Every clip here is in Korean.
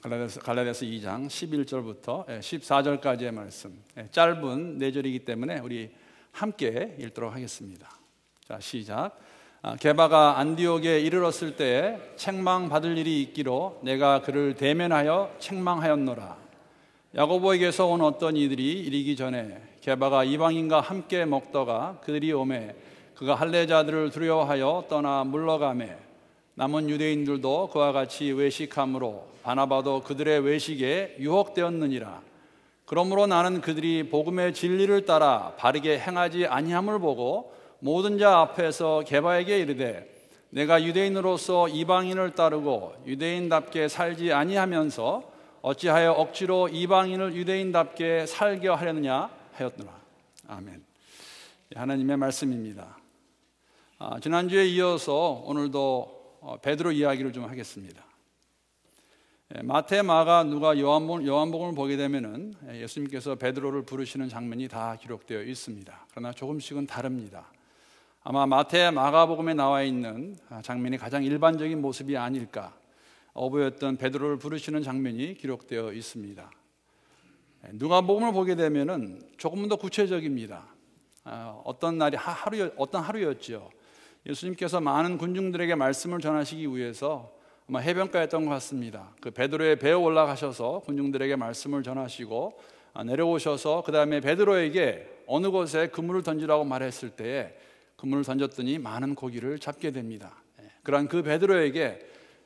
갈라디아서 2장 11절부터 14절까지의 말씀, 짧은 4절이기 때문에 우리 함께 읽도록 하겠습니다. 자, 시작. 게바가 안디옥에 이르렀을 때에 책망받을 일이 있기로 내가 그를 대면하여 책망하였노라. 야고보에게서 온 어떤 이들이 이르기 전에 게바가 이방인과 함께 먹다가 그들이 오매 그가 할례자들을 두려워하여 떠나 물러가매 남은 유대인들도 그와 같이 외식함으로 바나바도 그들의 외식에 유혹되었느니라. 그러므로 나는 그들이 복음의 진리를 따라 바르게 행하지 아니함을 보고 모든 자 앞에서 게바에게 이르되 내가 유대인으로서 이방인을 따르고 유대인답게 살지 아니하면서 어찌하여 억지로 이방인을 유대인답게 살게 하려느냐 하였노라. 아멘. 하나님의 말씀입니다. 지난주에 이어서 오늘도 베드로 이야기를 좀 하겠습니다. 마태, 마가, 누가, 요한복음을 보게 되면은 예수님께서 베드로를 부르시는 장면이 다 기록되어 있습니다. 그러나 조금씩은 다릅니다. 아마 마태, 마가복음에 나와 있는 장면이 가장 일반적인 모습이 아닐까. 어부였던 베드로를 부르시는 장면이 기록되어 있습니다. 누가복음을 보게 되면은 조금 더 구체적입니다. 어떤 날이 어떤 하루였죠. 예수님께서 많은 군중들에게 말씀을 전하시기 위해서 아마 해변가였던 것 같습니다. 그 베드로의 배에 올라가셔서 군중들에게 말씀을 전하시고 내려오셔서 그 다음에 베드로에게 어느 곳에 그물을 던지라고 말했을 때에 그물을 던졌더니 많은 고기를 잡게 됩니다. 그러한 그 베드로에게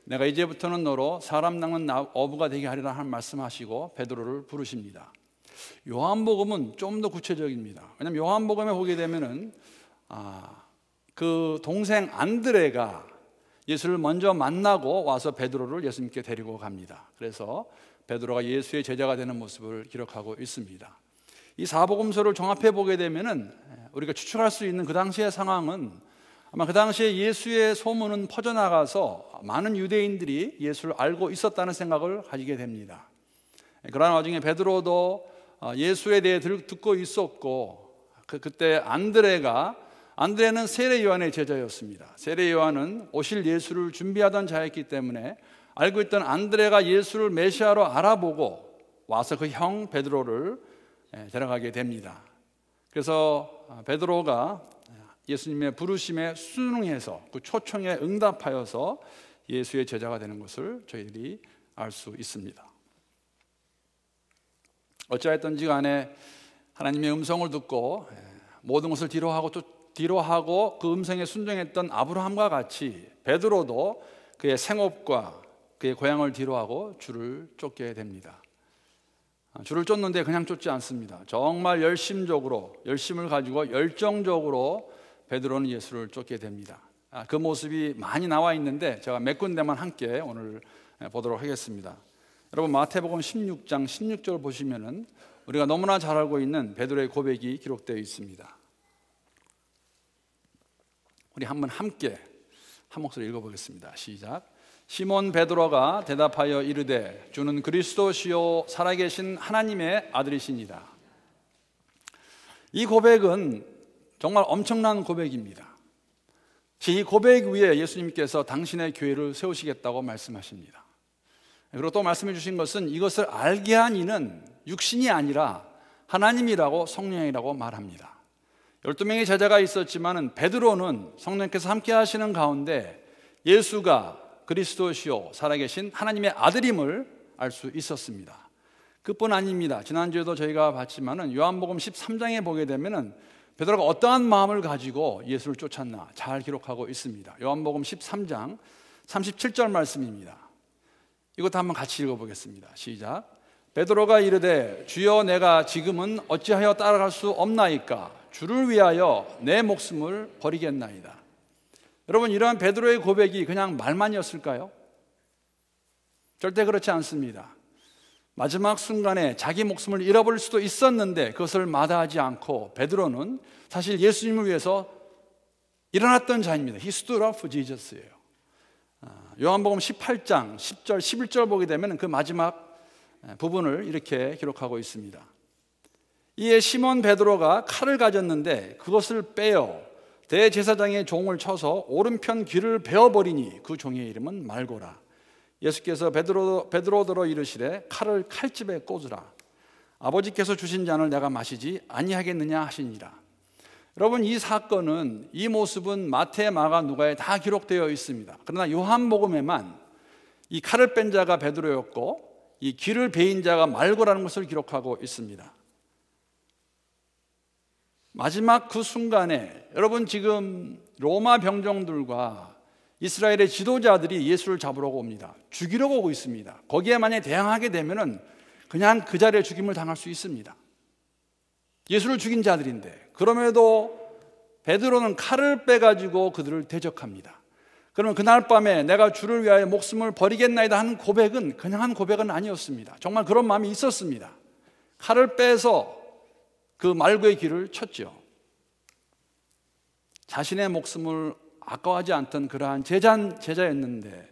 내가 이제부터는 너로 사람 낚는 어부가 되게 하리라 하는 말씀하시고 베드로를 부르십니다. 요한복음은 좀 더 구체적입니다. 왜냐하면 요한복음에 보게 되면은 그 동생 안드레가 예수를 먼저 만나고 와서 베드로를 예수님께 데리고 갑니다. 그래서 베드로가 예수의 제자가 되는 모습을 기록하고 있습니다. 이 사복음서를 종합해 보게 되면은 우리가 추측할 수 있는 그 당시의 상황은 아마 그 당시에 예수의 소문은 퍼져나가서 많은 유대인들이 예수를 알고 있었다는 생각을 가지게 됩니다. 그러한 와중에 베드로도 예수에 대해 듣고 있었고 그때 안드레는 세례 요한의 제자였습니다. 세례 요한은 오실 예수를 준비하던 자였기 때문에 알고 있던 안드레가 예수를 메시아로 알아보고 와서 그 형 베드로를 데려가게 됩니다. 그래서 베드로가 예수님의 부르심에 순응해서 그 초청에 응답하여서 예수의 제자가 되는 것을 저희들이 알 수 있습니다. 어찌하였든지 간에 하나님의 음성을 듣고 모든 것을 뒤로하고 그 음성에 순종했던 아브라함과 같이 베드로도 그의 생업과 그의 고향을 뒤로하고 주를 쫓게 됩니다. 주를 쫓는데 그냥 쫓지 않습니다. 정말 열심을 가지고 열정적으로 베드로는 예수를 쫓게 됩니다. 그 모습이 많이 나와 있는데 제가 몇 군데만 함께 오늘 보도록 하겠습니다. 여러분 마태복음 16장 16절 보시면은 우리가 너무나 잘 알고 있는 베드로의 고백이 기록되어 있습니다. 우리 한번 함께 한 목소리 읽어보겠습니다. 시작. 시몬 베드로가 대답하여 이르되 주는 그리스도시요 살아계신 하나님의 아들이시니라. 이 고백은 정말 엄청난 고백입니다. 이 고백 위에 예수님께서 당신의 교회를 세우시겠다고 말씀하십니다. 그리고 또 말씀해 주신 것은 이것을 알게 한 이는 육신이 아니라 하나님이라고 성령이라고 말합니다. 12명의 제자가 있었지만 베드로는 성령께서 함께 하시는 가운데 예수가 그리스도시요 살아계신 하나님의 아들임을 알 수 있었습니다. 그뿐 아닙니다. 지난주에도 저희가 봤지만 요한복음 13장에 보게 되면 베드로가 어떠한 마음을 가지고 예수를 쫓았나 잘 기록하고 있습니다. 요한복음 13장 37절 말씀입니다. 이것도 한번 같이 읽어보겠습니다. 시작. 베드로가 이르되 주여 내가 지금은 어찌하여 따라갈 수 없나이까 주를 위하여 내 목숨을 버리겠나이다. 여러분 이러한 베드로의 고백이 그냥 말만이었을까요? 절대 그렇지 않습니다. 마지막 순간에 자기 목숨을 잃어버릴 수도 있었는데 그것을 마다하지 않고 베드로는 사실 예수님을 위해서 일어났던 자입니다. He stood up for Jesus예요. 요한복음 18장 10절 11절 보게 되면 그 마지막 부분을 이렇게 기록하고 있습니다. 이에 시몬 베드로가 칼을 가졌는데 그것을 빼어 대제사장의 종을 쳐서 오른편 귀를 베어버리니 그 종의 이름은 말고라. 예수께서 베드로더러 이르시되 칼을 칼집에 꽂으라. 아버지께서 주신 잔을 내가 마시지 아니하겠느냐 하시니라. 여러분, 이 사건은, 이 모습은 마태, 마가, 누가에 다 기록되어 있습니다. 그러나 요한복음에만 이 칼을 뺀 자가 베드로였고 이 귀를 베인 자가 말고라는 것을 기록하고 있습니다. 마지막 그 순간에 여러분, 지금 로마 병정들과 이스라엘의 지도자들이 예수를 잡으려고 옵니다. 죽이려고 오고 있습니다. 거기에 만약에 대항하게 되면은 그냥 그 자리에 죽임을 당할 수 있습니다. 예수를 죽인 자들인데, 그럼에도 베드로는 칼을 빼가지고 그들을 대적합니다. 그러면 그날 밤에 내가 주를 위하여 목숨을 버리겠나이다 하는 고백은 그냥 한 고백은 아니었습니다. 정말 그런 마음이 있었습니다. 칼을 빼서 그 말구의 길을 쳤죠. 자신의 목숨을 아까워하지 않던 그러한 제자였는데,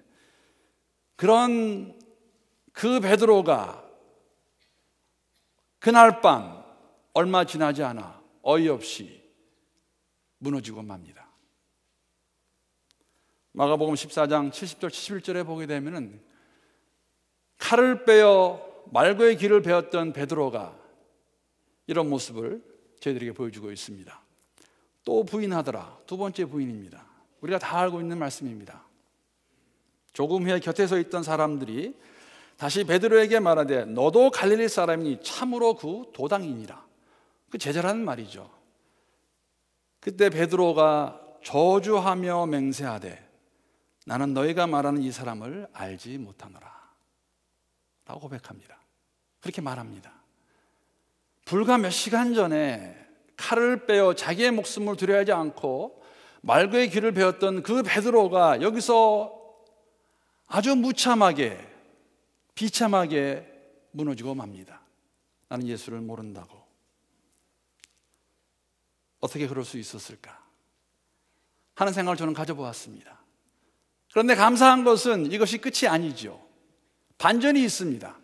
그런 그 베드로가 그날 밤 얼마 지나지 않아 어이없이 무너지고 맙니다. 마가복음 14장 70절 71절에 보게 되면은 칼을 빼어 말고의 길을 베었던 베드로가 이런 모습을 저희들에게 보여주고 있습니다. 또 부인하더라. 두 번째 부인입니다. 우리가 다 알고 있는 말씀입니다. 조금 후에 곁에 서 있던 사람들이 다시 베드로에게 말하되 너도 갈릴리 사람이니 참으로 그 도당이니라. 그 제자라는 말이죠. 그때 베드로가 저주하며 맹세하되 나는 너희가 말하는 이 사람을 알지 못하노라 라고 고백합니다. 그렇게 말합니다. 불과 몇 시간 전에 칼을 빼어 자기의 목숨을 두려워하지 않고 말고의 길을 베었던 그 베드로가 여기서 아주 무참하게, 비참하게 무너지고 맙니다. 나는 예수를 모른다고. 어떻게 그럴 수 있었을까 하는 생각을 저는 가져보았습니다. 그런데 감사한 것은 이것이 끝이 아니죠. 반전이 있습니다.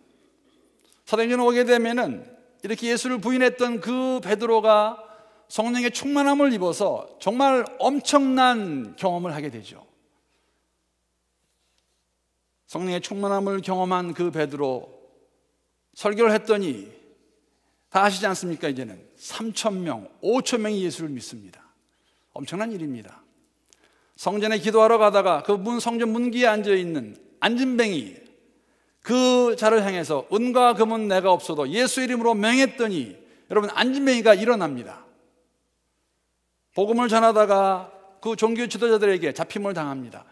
사도행전 오게 되면은 이렇게 예수를 부인했던 그 베드로가 성령의 충만함을 입어서 정말 엄청난 경험을 하게 되죠. 성령의 충만함을 경험한 그 베드로, 설교를 했더니 다 아시지 않습니까? 이제는 3,000명, 5,000명이 예수를 믿습니다. 엄청난 일입니다. 성전에 기도하러 가다가 그 성전 문기에 앉아있는 안진뱅이, 그 자를 향해서 은과 금은 내가 없어도 예수 이름으로 명했더니 여러분, 안진뱅이가 일어납니다. 복음을 전하다가 그 종교 지도자들에게 잡힘을 당합니다.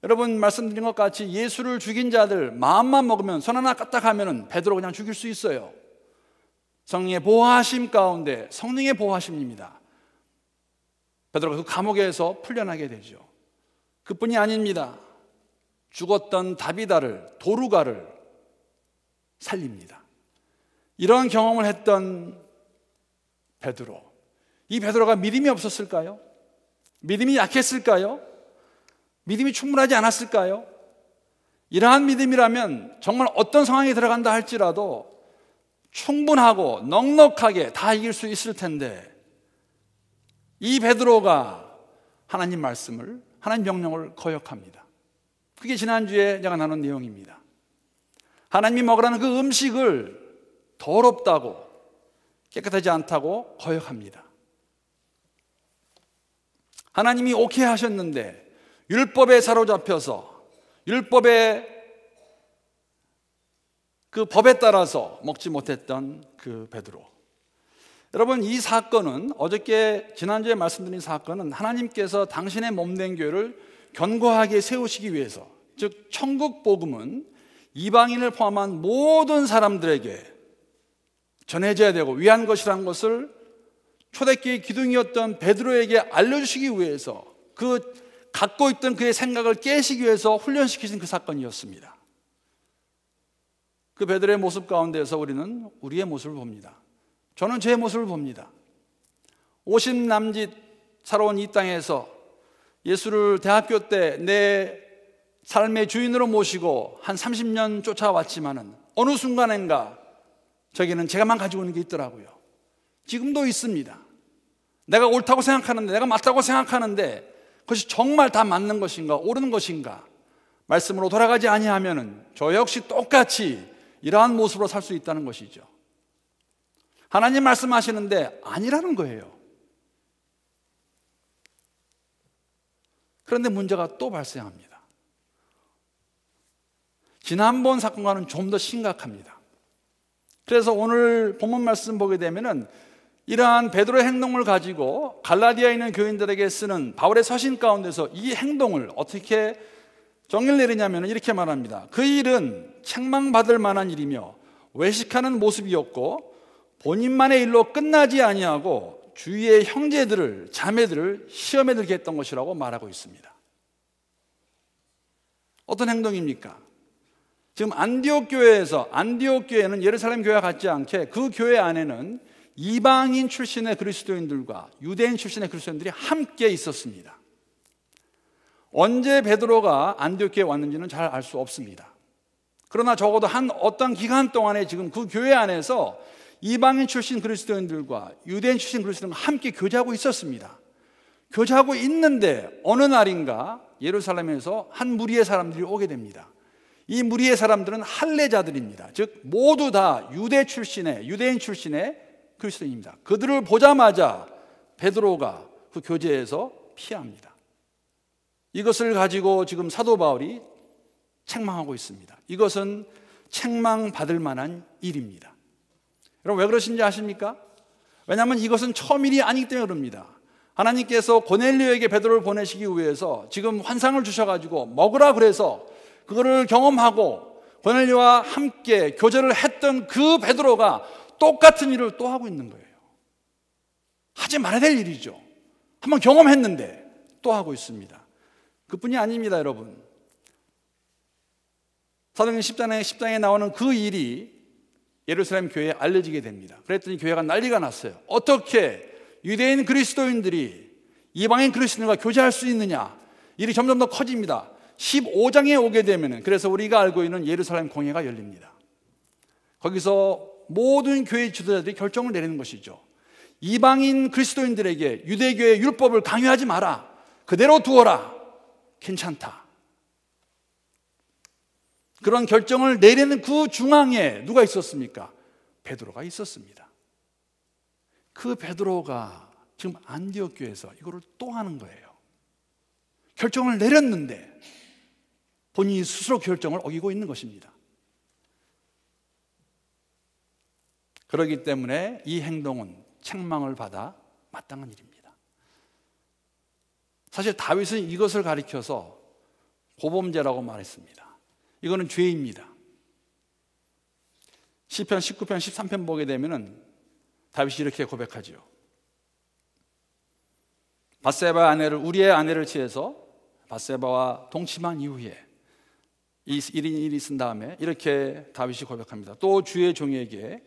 여러분, 말씀드린 것 같이 예수를 죽인 자들 마음만 먹으면, 손 하나 까딱하면 베드로 그냥 죽일 수 있어요. 성령의 보호하심 가운데, 성령의 보호하심입니다. 베드로가 그 감옥에서 풀려나게 되죠. 그뿐이 아닙니다. 죽었던 다비다를, 도루가를 살립니다. 이런 경험을 했던 베드로, 이 베드로가 믿음이 없었을까요? 믿음이 약했을까요? 믿음이 충분하지 않았을까요? 이러한 믿음이라면 정말 어떤 상황에 들어간다 할지라도 충분하고 넉넉하게 다 이길 수 있을 텐데, 이 베드로가 하나님 말씀을, 하나님 명령을 거역합니다. 그게 지난주에 제가 나눈 내용입니다. 하나님이 먹으라는 그 음식을 더럽다고, 깨끗하지 않다고 거역합니다. 하나님이 오케이 하셨는데 율법에 사로잡혀서 율법의 그 법에 따라서 먹지 못했던 그 베드로. 여러분, 이 사건은, 어저께 지난주에 말씀드린 사건은 하나님께서 당신의 몸된 교회를 견고하게 세우시기 위해서, 즉 천국 복음은 이방인을 포함한 모든 사람들에게 전해져야 되고 위한 것이라는 것을 초대교회 기둥이었던 베드로에게 알려주시기 위해서, 그 갖고 있던 그의 생각을 깨시기 위해서 훈련시키신 그 사건이었습니다. 그 베드로의 모습 가운데서 우리는 우리의 모습을 봅니다. 저는 제 모습을 봅니다. 50남짓 살아온 이 땅에서 예수를 대학교 때 내 삶의 주인으로 모시고 한 30년 쫓아왔지만은 어느 순간인가 저기는 제가만 가지고 있는 게 있더라고요. 지금도 있습니다. 내가 옳다고 생각하는데, 내가 맞다고 생각하는데 그것이 정말 다 맞는 것인가, 옳은 것인가, 말씀으로 돌아가지 아니하면은 저 역시 똑같이 이러한 모습으로 살 수 있다는 것이죠. 하나님 말씀하시는데 아니라는 거예요. 그런데 문제가 또 발생합니다. 지난번 사건과는 좀 더 심각합니다. 그래서 오늘 본문 말씀 보게 되면은 이러한 베드로의 행동을 가지고 갈라디아에 있는 교인들에게 쓰는 바울의 서신 가운데서 이 행동을 어떻게 정의를 내리냐면 이렇게 말합니다. 그 일은 책망받을 만한 일이며 외식하는 모습이었고 본인만의 일로 끝나지 아니하고 주위의 형제들을 자매들을 시험에 들게 했던 것이라고 말하고 있습니다. 어떤 행동입니까? 지금 안디옥 교회는 예루살렘 교회와 같지 않게 그 교회 안에는 이방인 출신의 그리스도인들과 유대인 출신의 그리스도인들이 함께 있었습니다. 언제 베드로가 안디옥 교회에 왔는지는 잘 알 수 없습니다. 그러나 적어도 어떤 기간 동안에 지금 그 교회 안에서 이방인 출신 그리스도인들과 유대인 출신 그리스도인들과 함께 교제하고 있었습니다. 교제하고 있는데 어느 날인가 예루살렘에서 한 무리의 사람들이 오게 됩니다. 이 무리의 사람들은 할례자들입니다. 즉 모두 다 유대인 출신의 그리스도인입니다. 그들을 보자마자 베드로가 그 교제에서 피합니다. 이것을 가지고 지금 사도 바울이 책망하고 있습니다. 이것은 책망받을 만한 일입니다. 여러분 왜 그러신지 아십니까? 왜냐하면 이것은 처음 일이 아니기 때문에 그럽니다. 하나님께서 고넬료에게 베드로를 보내시기 위해서 지금 환상을 주셔가지고 먹으라 그래서 그거를 경험하고 고넬료와 함께 교제를 했던 그 베드로가 똑같은 일을 또 하고 있는 거예요. 하지 말아야 될 일이죠. 한번 경험했는데 또 하고 있습니다. 그뿐이 아닙니다, 여러분. 사도행전 10장에 나오는 그 일이 예루살렘 교회에 알려지게 됩니다. 그랬더니 교회가 난리가 났어요. 어떻게 유대인 그리스도인들이 이방인 그리스도인과 교제할 수 있느냐? 일이 점점 더 커집니다. 15장에 오게 되면은 그래서 우리가 알고 있는 예루살렘 공회가 열립니다. 거기서 모든 교회 지도자들이 결정을 내리는 것이죠. 이방인 그리스도인들에게 유대교의 율법을 강요하지 마라. 그대로 두어라. 괜찮다. 그런 결정을 내리는 그 중앙에 누가 있었습니까? 베드로가 있었습니다. 그 베드로가 지금 안디옥 교회에서 이거를 또 하는 거예요. 결정을 내렸는데 본인이 스스로 결정을 어기고 있는 것입니다. 그렇기 때문에 이 행동은 책망을 받아 마땅한 일입니다. 사실 다윗은 이것을 가리켜서 고범죄라고 말했습니다. 이거는 죄입니다. 시편 19편 13편 보게 되면은 다윗이 이렇게 고백하지요. 밧세바 우리의 아내를 취해서 밧세바와 동침한 이후에 이 일이 쓴 다음에 이렇게 다윗이 고백합니다. 또 주의 종에게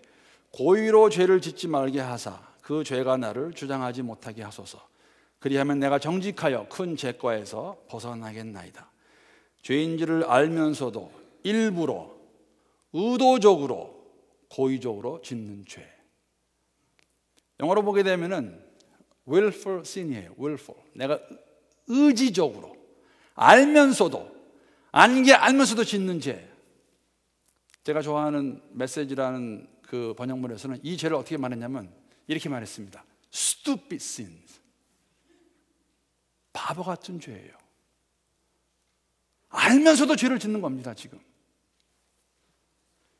고의로 죄를 짓지 말게 하사 그 죄가 나를 주장하지 못하게 하소서. 그리하면 내가 정직하여 큰 죄과에서 벗어나겠나이다. 죄인지를 알면서도 일부러 의도적으로 고의적으로 짓는 죄. 영어로 보게 되면은 willful sin이에요. willful. 내가 의지적으로 알면서도 아닌 게 알면서도 짓는 죄. 제가 좋아하는 메시지라는 그 번역본에서는 이 죄를 어떻게 말했냐면 이렇게 말했습니다. stupid sins. 바보 같은 죄예요. 알면서도 죄를 짓는 겁니다, 지금.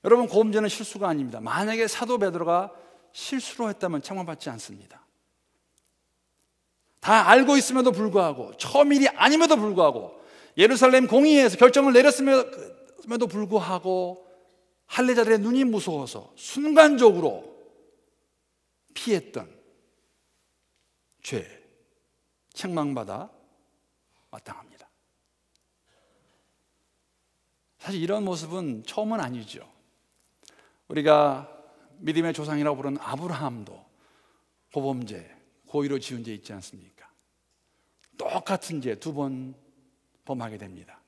여러분, 고범죄는 실수가 아닙니다. 만약에 사도 베드로가 실수로 했다면 책망받지 않습니다. 다 알고 있음에도 불구하고, 처음 일이 아님에도 불구하고, 예루살렘 공의회에서 결정을 내렸음에도 불구하고 할례자들의 눈이 무서워서 순간적으로 피했던 죄, 책망받아 마땅합니다. 사실 이런 모습은 처음은 아니죠. 우리가 믿음의 조상이라고 부르는 아브라함도 고범죄, 고의로 지은 죄 있지 않습니까? 똑같은 죄 2번 범하게 됩니다.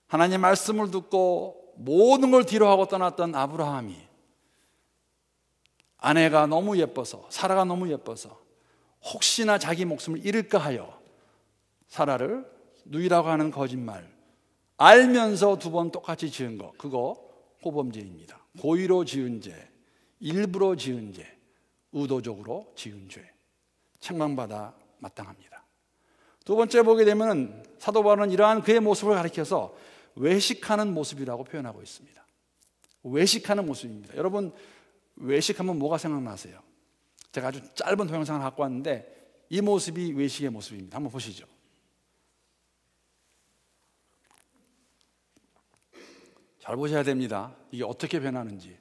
하나님 말씀을 듣고 모든 걸 뒤로하고 떠났던 아브라함이 아내가 너무 예뻐서, 사라가 너무 예뻐서 혹시나 자기 목숨을 잃을까 하여 사라를 누이라고 하는 거짓말, 알면서 두 번 똑같이 지은 거, 그거 호범죄입니다. 고의로 지은 죄, 일부러 지은 죄, 의도적으로 지은 죄, 책망받아 마땅합니다. 두 번째 보게 되면 사도 바울은 이러한 그의 모습을 가리켜서 외식하는 모습이라고 표현하고 있습니다. 외식하는 모습입니다. 여러분, 외식하면 뭐가 생각나세요? 제가 아주 짧은 동영상을 갖고 왔는데 이 모습이 외식의 모습입니다. 한번 보시죠. 잘 보셔야 됩니다. 이게 어떻게 변하는지.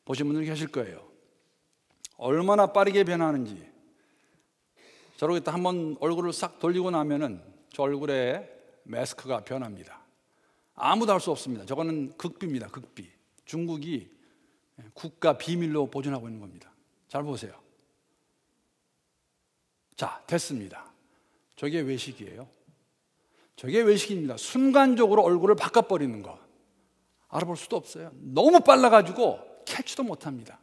보신 분들 계실 거예요. 얼마나 빠르게 변하는지. 저렇게 딱 한번 얼굴을 싹 돌리고 나면은 저 얼굴에 마스크가 변합니다. 아무도 알 수 없습니다. 저거는 극비입니다. 극비. 중국이 국가 비밀로 보존하고 있는 겁니다. 잘 보세요. 자, 됐습니다. 저게 외식이에요. 저게 외식입니다. 순간적으로 얼굴을 바꿔버리는 거. 알아볼 수도 없어요. 너무 빨라가지고 캐치도 못합니다.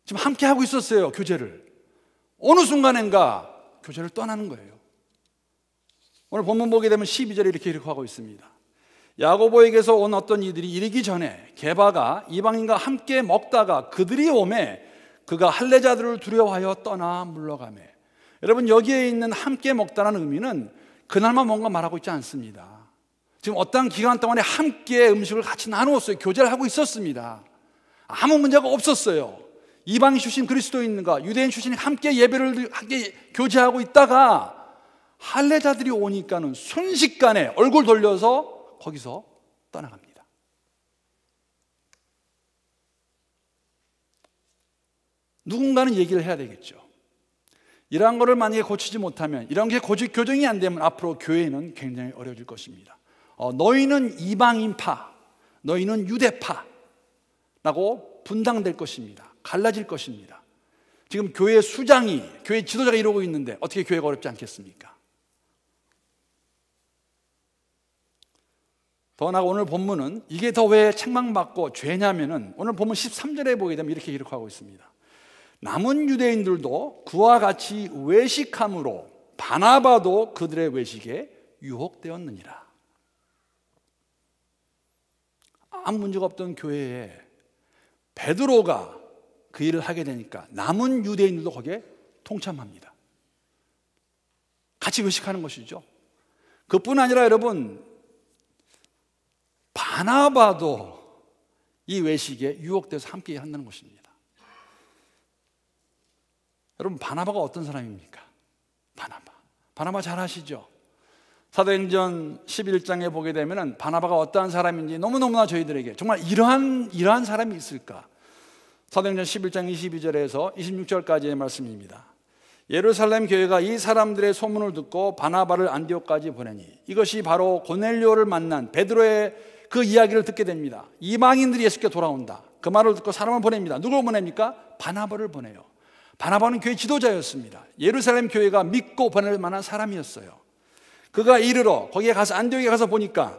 지금 함께 하고 있었어요, 교제를. 어느 순간인가 교제를 떠나는 거예요. 오늘 본문 보게 되면 12절에 이렇게 기록하고 있습니다. 야고보에게서 온 어떤 이들이 이르기 전에 게바가 이방인과 함께 먹다가 그들이 오매 그가 할례자들을 두려워하여 떠나 물러가매. 여러분, 여기에 있는 함께 먹다라는 의미는 그날만 뭔가 말하고 있지 않습니다. 지금 어떤 기간 동안에 함께 음식을 같이 나누었어요. 교제를 하고 있었습니다. 아무 문제가 없었어요. 이방인 출신 그리스도인과 유대인 출신이 함께 예배를 함께 교제하고 있다가 할례자들이 오니까는 순식간에 얼굴 돌려서 거기서 떠나갑니다. 누군가는 얘기를 해야 되겠죠. 이러한 것을 만약에 고치지 못하면, 이런 게 교정이 안 되면 앞으로 교회는 굉장히 어려워질 것입니다. 너희는 이방인파, 너희는 유대파라고 분당될 것입니다. 갈라질 것입니다. 지금 교회 수장이, 교회 지도자가 이러고 있는데 어떻게 교회가 어렵지 않겠습니까? 더 나아가 오늘 본문은 이게 더 왜 책망받고 죄냐면은 오늘 본문 13절에 보게 되면 이렇게 기록하고 있습니다. 남은 유대인들도 그와 같이 외식함으로 바나바도 그들의 외식에 유혹되었느니라. 아무 문제가 없던 교회에 베드로가 그 일을 하게 되니까 남은 유대인들도 거기에 동참합니다. 같이 외식하는 것이죠. 그뿐 아니라 여러분, 바나바도 이 외식에 유혹돼서 함께 한다는 것입니다. 여러분, 바나바가 어떤 사람입니까? 바나바 잘 아시죠? 사도행전 11장에 보게 되면 바나바가 어떠한 사람인지 너무너무나 저희들에게 정말 이러한 사람이 있을까? 사도행전 11장 22절에서 26절까지의 말씀입니다. 예루살렘 교회가 이 사람들의 소문을 듣고 바나바를 안디옥까지 보내니 이것이 바로 고넬료를 만난 베드로의 그 이야기를 듣게 됩니다. 이방인들이 예수께 돌아온다. 그 말을 듣고 사람을 보냅니다. 누굴 보냅니까? 바나바를 보내요. 바나바는 교회 지도자였습니다. 예루살렘 교회가 믿고 보낼 만한 사람이었어요. 그가 이르러 거기에 가서 안디옥에 가서 보니까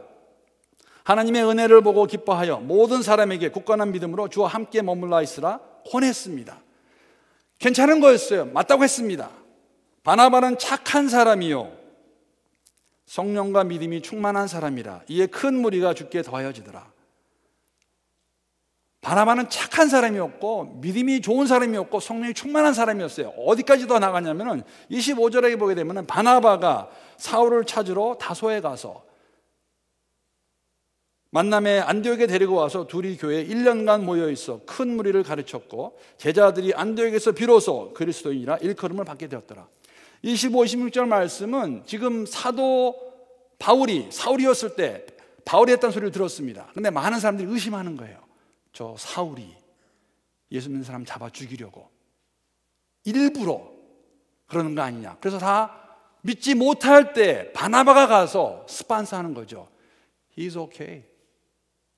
하나님의 은혜를 보고 기뻐하여 모든 사람에게 굳건한 믿음으로 주와 함께 머물러 있으라 권했습니다. 괜찮은 거였어요. 맞다고 했습니다. 바나바는 착한 사람이요 성령과 믿음이 충만한 사람이라 이에 큰 무리가 주께 더하여지더라. 바나바는 착한 사람이었고 믿음이 좋은 사람이었고 성령이 충만한 사람이었어요. 어디까지 더 나가냐면은 25절에 보게 되면은 바나바가 사울을 찾으러 다소에 가서 만남에 안디옥에 데리고 와서 둘이 교회에 1년간 모여 있어 큰 무리를 가르쳤고 제자들이 안디옥에서 비로소 그리스도인이라 일컬음을 받게 되었더라. 25, 26절 말씀은 지금 사도 바울이 사울이었을 때 바울이 했다는 소리를 들었습니다. 그런데 많은 사람들이 의심하는 거예요. 저 사울이 예수 믿는 사람 잡아 죽이려고 일부러 그러는 거 아니냐. 그래서 다 믿지 못할 때 바나바가 가서 스판서하는 거죠. He's okay.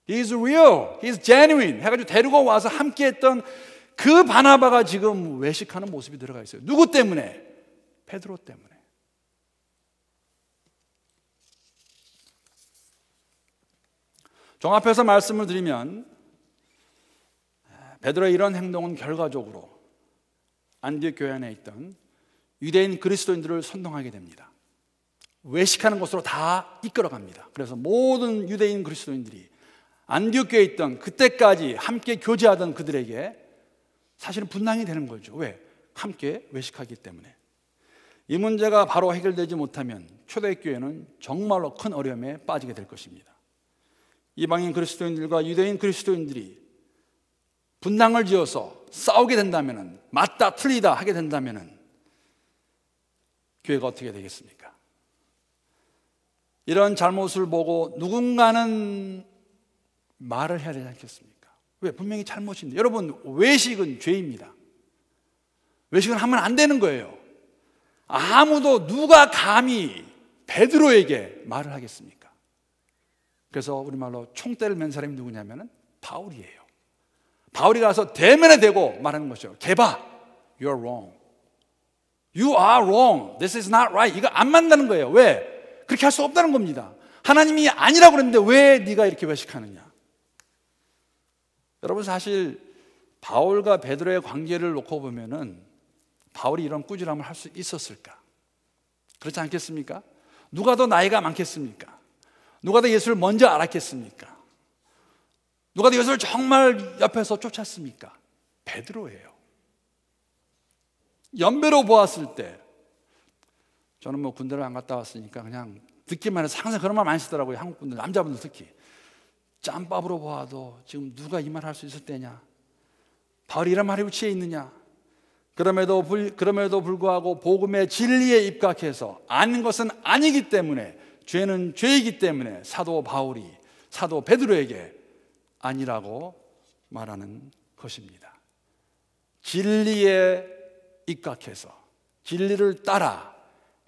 He's real. He's genuine. 해가지고 데리고 와서 함께 했던 그 바나바가 지금 외식하는 모습이 들어가 있어요. 누구 때문에? 베드로 때문에. 종합해서 말씀을 드리면 베드로의 이런 행동은 결과적으로 안디옥 교회 안에 있던 유대인 그리스도인들을 선동하게 됩니다. 외식하는 곳으로 다 이끌어갑니다. 그래서 모든 유대인 그리스도인들이 안디옥 교회에 있던 그때까지 함께 교제하던 그들에게 사실은 분당이 되는 거죠. 왜? 함께 외식하기 때문에. 이 문제가 바로 해결되지 못하면 초대교회는 정말로 큰 어려움에 빠지게 될 것입니다. 이방인 그리스도인들과 유대인 그리스도인들이 분당을 지어서 싸우게 된다면, 맞다 틀리다 하게 된다면 교회가 어떻게 되겠습니까? 이런 잘못을 보고 누군가는 말을 해야 되지 않겠습니까? 왜? 분명히 잘못인데. 여러분, 외식은 죄입니다. 외식은 하면 안 되는 거예요. 아무도, 누가 감히 베드로에게 말을 하겠습니까? 그래서 우리말로 총대를 맨 사람이 누구냐면 바울이에요. 바울이 가서 대면에 대고 말하는 것이죠. 게바, you're wrong. You are wrong. This is not right. 이거 안 맞는 거예요. 왜? 그렇게 할 수 없다는 겁니다. 하나님이 아니라고 그랬는데 왜 네가 이렇게 외식하느냐? 여러분, 사실 바울과 베드로의 관계를 놓고 보면은 바울이 이런 꾸지람을 할 수 있었을까? 그렇지 않겠습니까? 누가 더 나이가 많겠습니까? 누가 더 예수를 먼저 알았겠습니까? 누가 더 예수를 정말 옆에서 쫓았습니까? 베드로예요. 연배로 보았을 때, 저는 뭐 군대를 안 갔다 왔으니까 그냥 듣기만 해서 항상 그런 말 많이 쓰더라고요. 한국 분들, 남자분들 특히. 짬밥으로 보아도 지금 누가 이 말 할 수 있을 때냐? 바울이 이런 말에 우치해 있느냐? 그럼에도 불구하고 복음의 진리에 입각해서 아는 것은 아니기 때문에, 죄는 죄이기 때문에 사도 바울이 사도 베드로에게 아니라고 말하는 것입니다. 진리에 입각해서 진리를 따라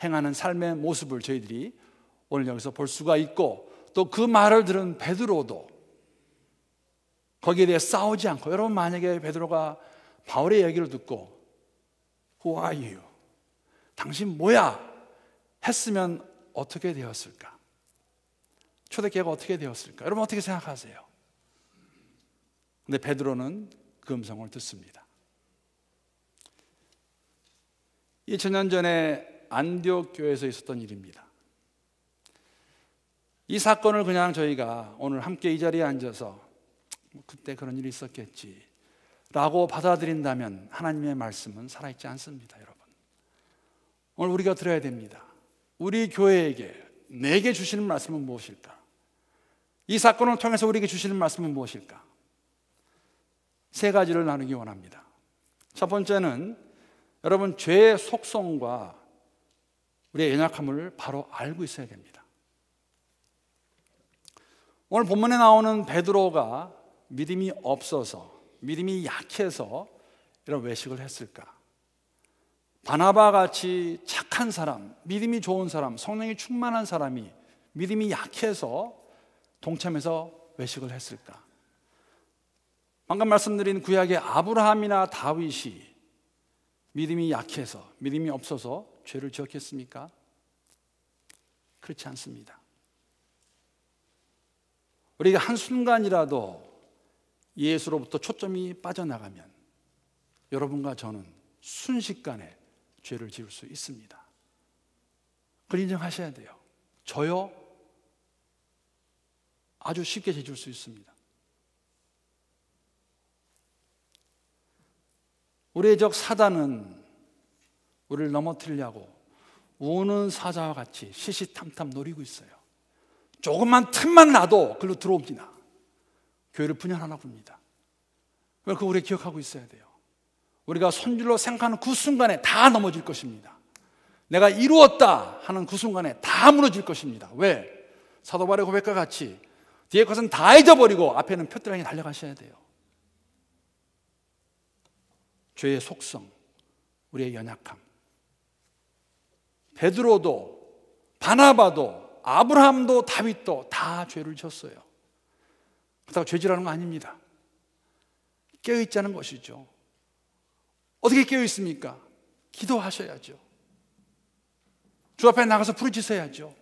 행하는 삶의 모습을 저희들이 오늘 여기서 볼 수가 있고, 또 그 말을 들은 베드로도 거기에 대해 싸우지 않고, 여러분 만약에 베드로가 바울의 얘기를 듣고 Who are you? 당신 뭐야? 했으면 어떻게 되었을까? 초대교회가 어떻게 되었을까? 여러분 어떻게 생각하세요? 근데 베드로는 그 음성을 듣습니다. 2000년 전에 안디옥 교회에서 있었던 일입니다. 이 사건을 그냥 저희가 오늘 함께 이 자리에 앉아서 그때 그런 일이 있었겠지 라고 받아들인다면 하나님의 말씀은 살아있지 않습니다. 여러분, 오늘 우리가 들어야 됩니다. 우리 교회에게, 내게 주시는 말씀은 무엇일까? 이 사건을 통해서 우리에게 주시는 말씀은 무엇일까? 세 가지를 나누기 원합니다. 첫 번째는 여러분, 죄의 속성과 우리의 연약함을 바로 알고 있어야 됩니다. 오늘 본문에 나오는 베드로가 믿음이 없어서, 믿음이 약해서 이런 외식을 했을까? 바나바 같이 착한 사람, 믿음이 좋은 사람, 성령이 충만한 사람이 믿음이 약해서 동참해서 외식을 했을까? 방금 말씀드린 구약의 아브라함이나 다윗이 믿음이 약해서, 믿음이 없어서 죄를 지었겠습니까? 그렇지 않습니다. 우리가 한순간이라도 예수로부터 초점이 빠져나가면 여러분과 저는 순식간에 죄를 지을 수 있습니다. 그걸 인정하셔야 돼요. 저요? 아주 쉽게 죄 지을 수 있습니다. 우리의 적 사단은 우리를 넘어뜨리려고 우는 사자와 같이 시시탐탐 노리고 있어요. 조금만 틈만 나도 그걸로 들어옵니다. 교회를 분열하려고 합니다. 그걸 우리가 기억하고 있어야 돼요. 우리가 손질로 생각하는 그 순간에 다 넘어질 것입니다. 내가 이루었다 하는 그 순간에 다 무너질 것입니다. 왜? 사도 바울의 고백과 같이 뒤에 것은 다 잊어버리고 앞에는 표대랑이 달려가셔야 돼요. 죄의 속성, 우리의 연약함. 베드로도, 바나바도, 아브라함도, 다윗도 다 죄를 졌어요. 그렇다고 죄질하는 거 아닙니다. 깨어있자는 것이죠. 어떻게 깨어있습니까? 기도하셔야죠. 주 앞에 나가서 부르짖어야죠.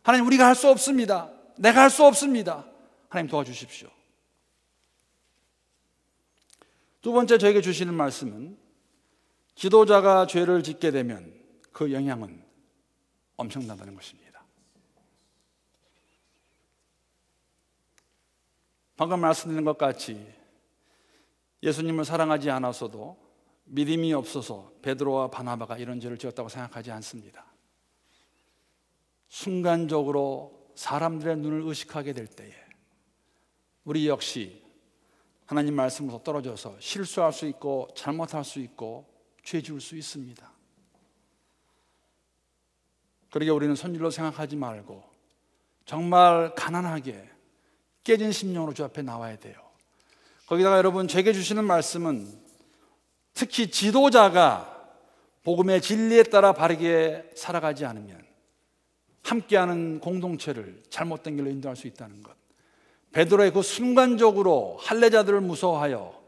하나님, 우리가 할 수 없습니다. 내가 할 수 없습니다. 하나님 도와주십시오. 두 번째 저에게 주시는 말씀은 지도자가 죄를 짓게 되면 그 영향은 엄청나다는 것입니다. 방금 말씀드린 것 같이 예수님을 사랑하지 않아서도 믿음이 없어서 베드로와 바나바가 이런 죄를 지었다고 생각하지 않습니다. 순간적으로 사람들의 눈을 의식하게 될 때에 우리 역시 하나님 말씀으로서 떨어져서 실수할 수 있고 잘못할 수 있고 죄 지을 수 있습니다. 그러게 우리는 선질로 생각하지 말고 정말 가난하게 깨진 심령으로 주 앞에 나와야 돼요. 거기다가 여러분, 제게 주시는 말씀은 특히 지도자가 복음의 진리에 따라 바르게 살아가지 않으면 함께하는 공동체를 잘못된 길로 인도할 수 있다는 것. 베드로의 그 순간적으로 할례자들을 무서워하여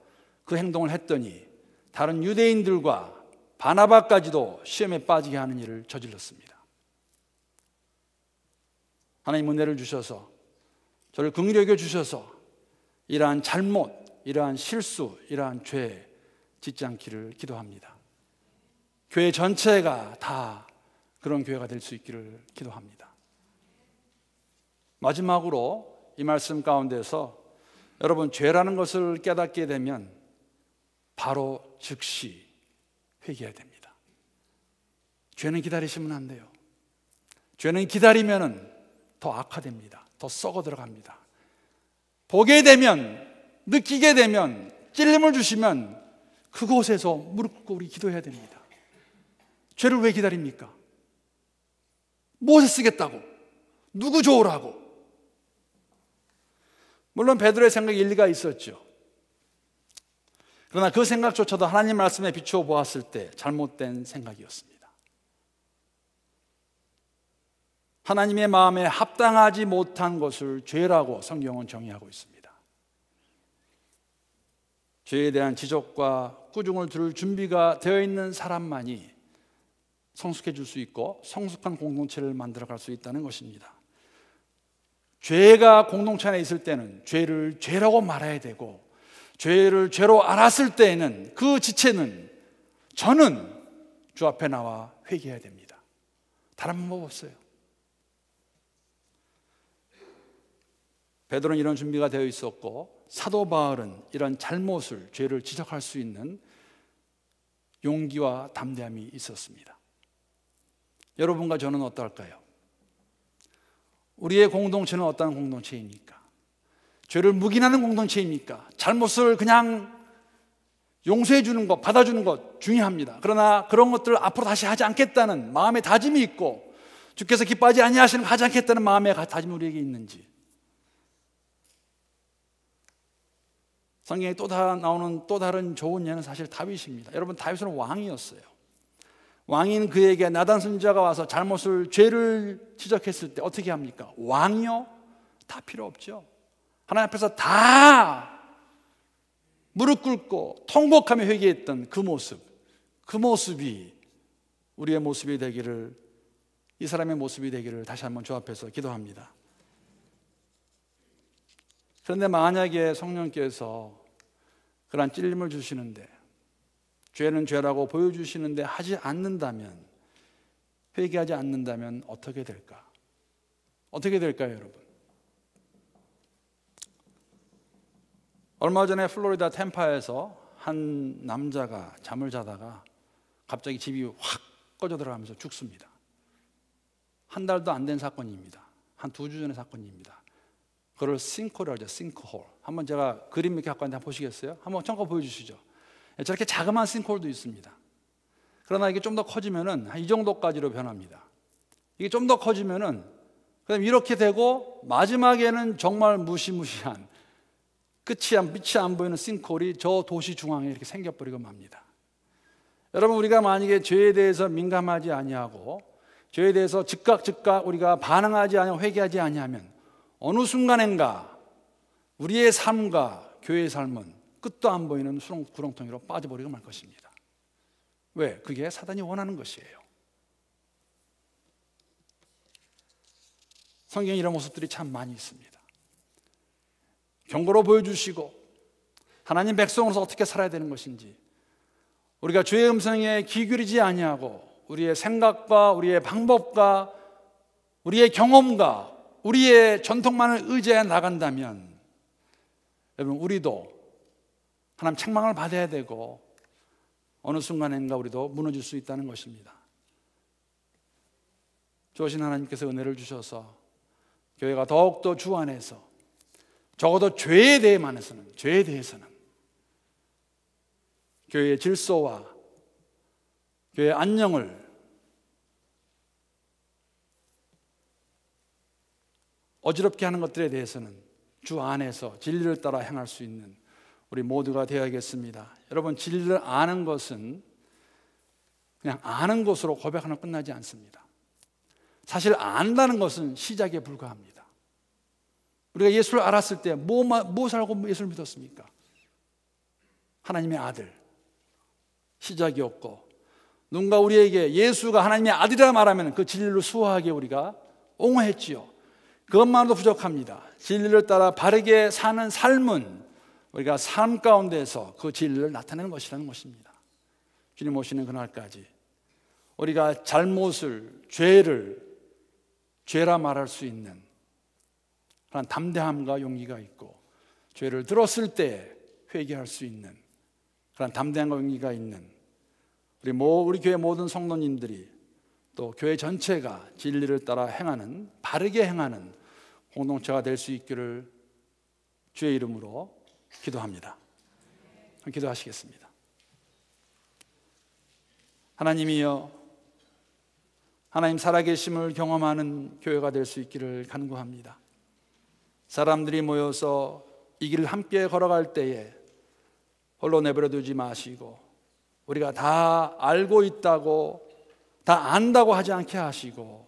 그 행동을 했더니 다른 유대인들과 바나바까지도 시험에 빠지게 하는 일을 저질렀습니다. 하나님 은혜를 주셔서 저를 긍휼히 여겨 주셔서 이러한 잘못, 이러한 실수, 이러한 죄 짓지 않기를 기도합니다. 교회 전체가 다 그런 교회가 될 수 있기를 기도합니다. 마지막으로 이 말씀 가운데서 여러분, 죄라는 것을 깨닫게 되면 바로 즉시 회개해야 됩니다. 죄는 기다리시면 안 돼요. 죄는 기다리면 더 악화됩니다. 더 썩어 들어갑니다. 보게 되면, 느끼게 되면, 찔림을 주시면 그곳에서 무릎 꿇고 우리 기도해야 됩니다. 죄를 왜 기다립니까? 무엇에 쓰겠다고? 누구 좋으라고? 물론 베드로의 생각에 일리가 있었죠. 그러나 그 생각조차도 하나님 말씀에 비추어 보았을 때 잘못된 생각이었습니다. 하나님의 마음에 합당하지 못한 것을 죄라고 성경은 정의하고 있습니다. 죄에 대한 지적과 꾸중을 들을 준비가 되어 있는 사람만이 성숙해질 수 있고 성숙한 공동체를 만들어갈 수 있다는 것입니다. 죄가 공동체 안에 있을 때는 죄를 죄라고 말해야 되고, 죄를 죄로 알았을 때에는 그 지체는, 저는 주 앞에 나와 회개해야 됩니다. 다른 방법 없어요. 베드로는 이런 준비가 되어 있었고, 사도 바울은 이런 잘못을, 죄를 지적할 수 있는 용기와 담대함이 있었습니다. 여러분과 저는 어떨까요? 우리의 공동체는 어떤 공동체입니까? 죄를 묵인하는 공동체입니까? 잘못을 그냥 용서해 주는 것, 받아주는 것 중요합니다. 그러나 그런 것들을 앞으로 다시 하지 않겠다는 마음의 다짐이 있고, 주께서 기뻐하지 아니하시는 거 하지 않겠다는 마음의 다짐이 우리에게 있는지. 성경에 나오는 또 다른 좋은 예는 사실 다윗입니다. 여러분, 다윗은 왕이었어요. 왕인 그에게 나단 선지자가 와서 잘못을, 죄를 지적했을 때 어떻게 합니까? 왕이요? 다 필요 없죠. 하나님 앞에서 다 무릎 꿇고 통곡하며 회개했던 그 모습, 그 모습이 우리의 모습이 되기를, 이 사람의 모습이 되기를 다시 한번 주 앞에서 기도합니다. 그런데 만약에 성령께서 그런 찔림을 주시는데, 죄는 죄라고 보여주시는데 하지 않는다면, 회개하지 않는다면 어떻게 될까? 어떻게 될까요, 여러분? 얼마 전에 플로리다 템파에서 한 남자가 잠을 자다가 갑자기 집이 확 꺼져 들어가면서 죽습니다. 한 달도 안 된 사건입니다. 한 2주 전의 사건입니다. 그걸 싱크홀이라고 하죠. 싱크홀. 한번 제가 그림 이렇게 갖고 왔는데 한번 보시겠어요? 한번 잠깐 보여주시죠. 저렇게 자그마한 싱크홀도 있습니다. 그러나 이게 좀 더 커지면은 한 이 정도까지로 변합니다. 이게 좀 더 커지면은 그다음 이렇게 되고, 마지막에는 정말 무시무시한 끝이 안 보이는 싱크홀이 저 도시 중앙에 이렇게 생겨버리고 맙니다. 여러분, 우리가 만약에 죄에 대해서 민감하지 아니하고 죄에 대해서 즉각 우리가 반응하지 아니하고 회개하지 아니하면 어느 순간인가 우리의 삶과 교회의 삶은 끝도 안 보이는 구렁텅이로 빠져버리고 말 것입니다. 왜? 그게 사단이 원하는 것이에요. 성경에 이런 모습들이 참 많이 있습니다. 경고로 보여주시고 하나님 백성으로서 어떻게 살아야 되는 것인지, 우리가 주의 음성에 귀 기울이지 아니하고 우리의 생각과 우리의 방법과 우리의 경험과 우리의 전통만을 의지해 나간다면 여러분, 우리도 하나님 책망을 받아야 되고 어느 순간인가 우리도 무너질 수 있다는 것입니다. 주신 하나님께서 은혜를 주셔서 교회가 더욱더 주 안에서 적어도 죄에 대해서는 교회의 질서와 교회의 안녕을 어지럽게 하는 것들에 대해서는 주 안에서 진리를 따라 행할 수 있는 우리 모두가 되어야겠습니다. 여러분, 진리를 아는 것은 그냥 아는 것으로 고백하는 끝나지 않습니다. 사실 안다는 것은 시작에 불과합니다. 우리가 예수를 알았을 때 무엇을 알고 예수를 믿었습니까? 하나님의 아들, 시작이었고, 누군가 우리에게 예수가 하나님의 아들이라 말하면 그 진리를 수호하게 우리가 옹호했지요. 그것만으로도 부족합니다. 진리를 따라 바르게 사는 삶은 우리가 삶 가운데서 그 진리를 나타내는 것이라는 것입니다. 주님 오시는 그날까지 우리가 잘못을, 죄라 말할 수 있는 그런 담대함과 용기가 있고, 죄를 들었을 때 회개할 수 있는 그런 담대함과 용기가 있는 우리 교회 모든 성도님들이, 또 교회 전체가 진리를 따라 행하는, 바르게 행하는 공동체가 될 수 있기를 주의 이름으로 기도합니다. 기도하시겠습니다. 하나님이여, 하나님 살아계심을 경험하는 교회가 될 수 있기를 간구합니다. 사람들이 모여서 이 길을 함께 걸어갈 때에 홀로 내버려 두지 마시고, 우리가 다 알고 있다고, 다 안다고 하지 않게 하시고,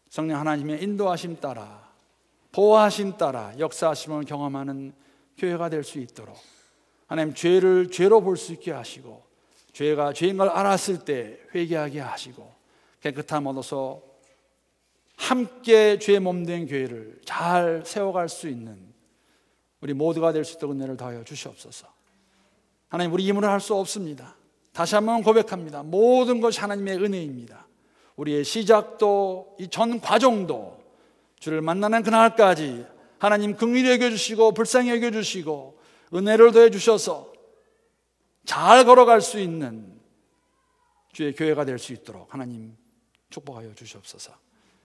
성령 하나님의 인도하심 따라, 보호하심 따라 역사하심을 경험하는 교회가 될 수 있도록 하나님, 죄를 죄로 볼 수 있게 하시고, 죄가 죄인 걸 알았을 때 회개하게 하시고, 깨끗함 얻어서 함께 죄의 몸된 교회를 잘 세워갈 수 있는 우리 모두가 될 수 있도록 은혜를 더하여 주시옵소서. 하나님, 우리 힘으로 할 수 없습니다. 다시 한번 고백합니다. 모든 것이 하나님의 은혜입니다. 우리의 시작도 이 전 과정도 주를 만나는 그날까지 하나님 긍휼히 여겨주시고 불쌍히 여겨주시고 은혜를 더해 주셔서 잘 걸어갈 수 있는 주의 교회가 될 수 있도록 하나님 축복하여 주시옵소서.